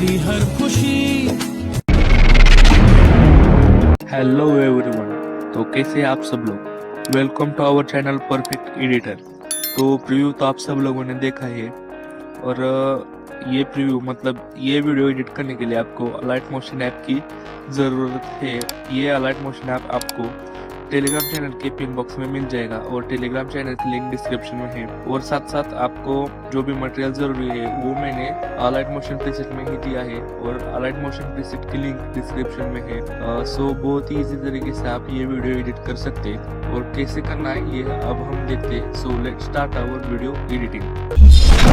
मेरी हर खुशी। Hello everyone, तो कैसे हैं आप सब लोग। Welcome to our channel perfect editor. तो प्रीव्यू तो आप सब लोगों ने देखा है और ये प्रीव्यू मतलब ये वीडियो एडिट करने के लिए आपको अलाइट मोशन ऐप की ज़रूरत है। ये अलाइट मोशन ऐप आपको टेलीग्राम चैनल के पिन बॉक्स में मिल जाएगा और टेलीग्राम चैनल की लिंक डिस्क्रिप्शन में है। और साथ साथ आपको जो भी मटेरियल जरूरी है वो मैंने अलाइट मोशन प्रीसेट में ही दिया है और अलाइट मोशन प्रीसेट की लिंक डिस्क्रिप्शन में है। सो बहुत ही इजी तरीके से आप ये वीडियो एडिट कर सकते हैं और कैसे करना है ये अब हम देखते हैं। So let's start our video editing.